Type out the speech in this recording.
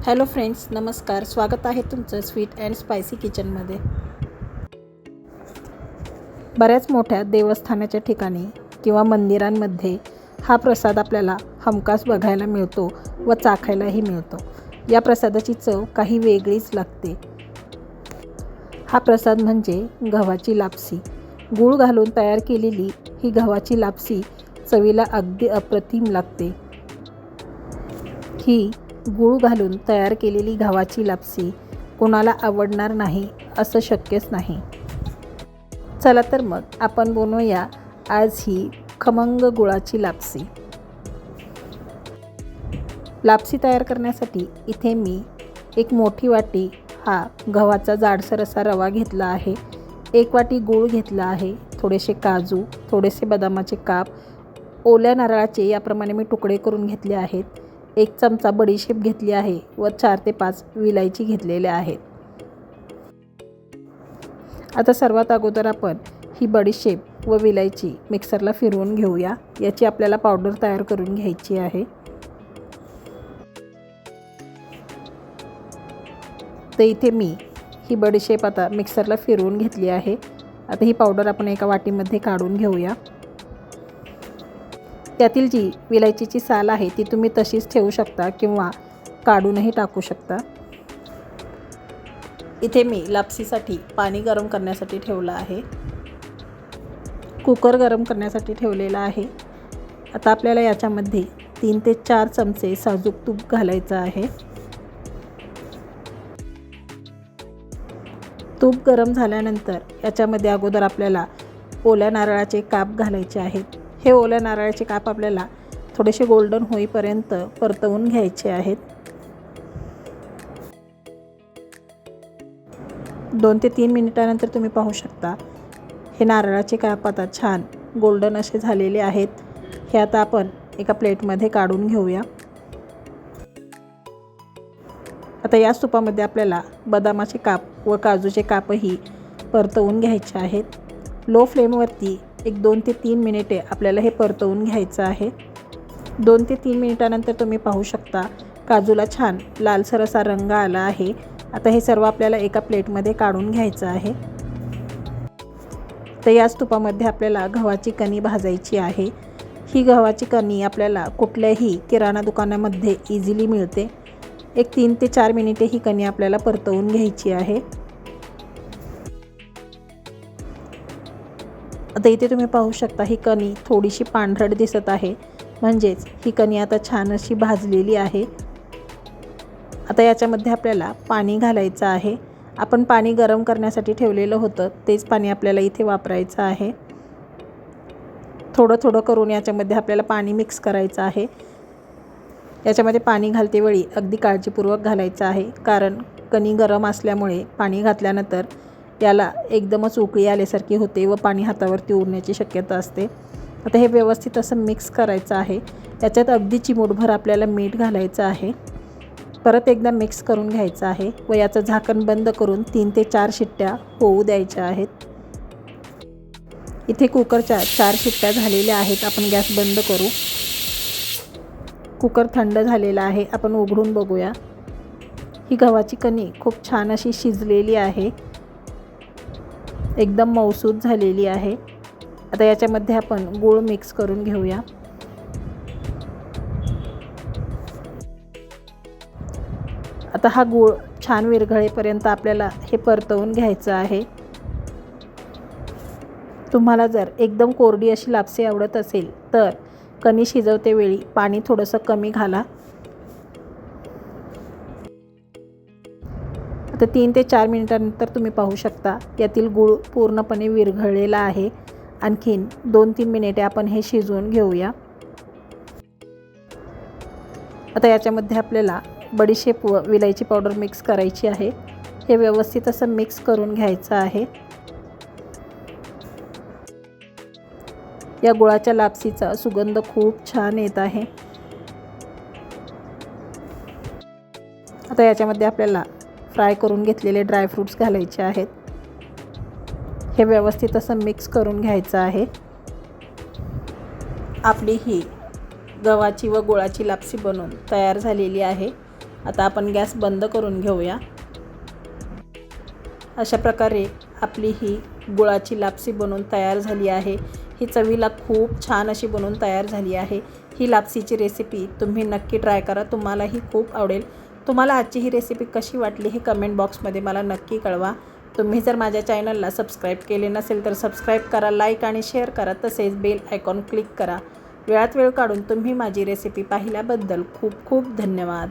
Hello friends, नमस्कार. स्वागत आहे तुमचं स्वीट अँड स्पायसी किचनमध्ये. बऱ्याच मोठ्या देवस्थानाच्या ठिकाणी किंवा मंदिरांमध्ये हा प्रसाद आपल्याला हमखास बघायला मिळतो व चाखायलाही मिळतो. या प्रसादाची चव काही वेगळीच लागते. हा प्रसाद म्हणजे गव्हाची लापसी. गूळ घालून तयार केलेली ही गव्हाची लापसी चवीला अगदी अप्रतिम लागते. ही गूळ घालून तयार केलेली गव्हाची लापसी कोणाला आवडणार नाही असं शक्यच नाही. चला तर मग आपण बनवूया आज ही खमंग गुळाची लापसी. लापसी तयार करण्यासाठी इथे मी एक मोठी वाटी हा गव्हाचा जाडसर असा रवा घेतला आहे, 1 वाटी गूळ घेतला आहे, थोडेसे काजू, थोडेसे बदामाचे काप, ओल्या नारळाचे याप्रमाणे मी तुकडे करून घेतले आहेत, 1 चमचा बडीशेप घेतली आहे व 4 ते 5 विलायची घेतलेल्या आहेत. आता सर्वात अगोदर आपण ही बडीशेप व विलायची मिक्सरला फिरवून घेऊया. याची आपल्याला पावडर तयार करून घ्यायची आहे. तर इथे मी ही बडीशेप आता मिक्सरला फिरवून घेतली आहे. आता ही पावडर आपण एका वाटीमध्ये काढून घेऊया. त्यातील जी विलायचीची साल आहे ती तुम्ही तशीच ठेवू शकता किंवा काढूनही टाकू शकता. इथे मी लापसीसाठी पाणी गरम करण्यासाठी ठेवलं आहे. कुकर गरम करण्यासाठी ठेवलेला आहे. आता आपल्याला याच्यामध्ये 3 ते 4 चमचे साजूक तूप घालायचं आहे. तूप गरम झाल्यानंतर याच्यामध्ये अगोदर आपल्याला ओल्या नारळाचे काप घालायचे आहेत. हे ओल्या नारळाचे काप आपल्याला थोडेसे गोल्डन होईपर्यंत परतवून घ्यायचे आहेत. 2 ते 3 मिनिटानंतर तुम्ही पाहू शकता हे नारळाचे काप आता छान गोल्डन असे झालेले आहेत. हे आता आपण एका प्लेटमध्ये काढून घेऊया. आता याच तुपामध्ये आपल्याला बदामाचे काप व काजूचे कापही परतवून घ्यायचे आहेत. लो फ्लेमवरती 2 ते 3 मिनिटे आपल्याला हे परतवून घ्यायचं आहे. 2 ते 3 मिनिटानंतर तुम्ही पाहू शकता काजूला छान लालसर असा रंग आला आहे. आता हे सर्व आपल्याला एका प्लेटमध्ये काढून घ्यायचं आहे. तर याच तुपामध्ये आपल्याला गव्हाची कणी भाजायची आहे. ही गव्हाची कणी आपल्याला कुठल्याही किराणा दुकानामध्ये इझिली मिळते. 3 ते 4 मिनिटे ही कणी आपल्याला परतवून घ्यायची आहे. आता इथे तुम्ही पाहू शकता ही कणी थोडीशी पांढरट दिसत आहे, म्हणजेच ही कणी आता छान अशी भाजलेली आहे. आता याच्यामध्ये आपल्याला पाणी घालायचं आहे. आपण पाणी गरम करण्यासाठी ठेवलेलं होतं तेच पाणी आपल्याला इथे वापरायचं आहे. थोडं थोडं करून याच्यामध्ये आपल्याला पाणी मिक्स करायचं आहे. याच्यामध्ये पाणी घालतेवेळी अगदी काळजीपूर्वक घालायचं आहे, कारण कणी गरम असल्यामुळे पाणी घातल्यानंतर याला एकदमच उकळी आल्यासारखी होते व पाणी हातावरती उडण्याची शक्यता असते. आता हे व्यवस्थित असं मिक्स करायचं आहे. त्याच्यात अगदी चिमूटभर आपल्याला मीठ घालायचं आहे. परत एकदा मिक्स करून घ्यायचं आहे व याचं झाकण बंद करून 3 ते 4 शिट्ट्या होऊ द्यायच्या आहेत. इथे कुकरच्या 4 शिट्ट्या झालेल्या आहेत. आपण गॅस बंद करू. कुकर थंड झालेला आहे. आपण उघडून बघूया. ही गव्हाची कणी खूप छान अशी शिजलेली आहे, एकदम मऊसूत झालेली आहे. आता याच्यामध्ये आपण गूळ मिक्स करून घेऊया. आता हा गूळ छान विरघळेपर्यंत आपल्याला हे परतवून घ्यायचं आहे. तुम्हाला जर एकदम कोरडी अशी लापसी आवडत असेल तर कणी शिजवतेवेळी पाणी थोडंसं कमी घाला. आता 3 ते 4 मिनिटांनंतर तुम्ही पाहू शकता यातील गूळ पूर्णपणे विरघळलेला आहे. आणखीन 2-3 मिनिटे आपण हे शिजवून घेऊया. आता याच्यामध्ये आपल्याला बडीशेप व विलायची पावडर मिक्स करायची आहे. हे व्यवस्थित असं मिक्स करून घ्यायचं आहे. या गुळाच्या लापसीचा सुगंध खूप छान येत आहे. आता याच्यामध्ये आपल्याला फ्राय करून घेतलेले ड्रायफ्रूट्स घालायचे आहेत. हे व्यवस्थित असं मिक्स करून घ्यायचं आहे. आपली ही गव्हाची व गुळाची लापसी बनवून तयार झालेली आहे. आता आपण गॅस बंद करून घेऊया। अशा प्रकारे आपली ही गुळाची लापसी बनवून तयार झाली आहे। ही चवीला खूप छान अशी बनवून तयार झाली आहे। ही लापसीची रेसिपी तुम्ही नक्की ट्राय करा, तुम्हालाही खूप आवडेल। तुम्हाला आजची ही रेसिपी कशी वाटली हे कमेंट बॉक्समध्ये मला नक्की कळवा। तुम्ही जर माझ्या चॅनलला सबस्क्राईब केले नसेल तर सबस्क्राईब करा, लाईक आणि शेअर करा, तसेच बेल आयकॉन क्लिक करा। वेळात वेळ काढून तुम्ही माझी रेसिपी पाहिल्याबद्दल खूप खूप धन्यवाद।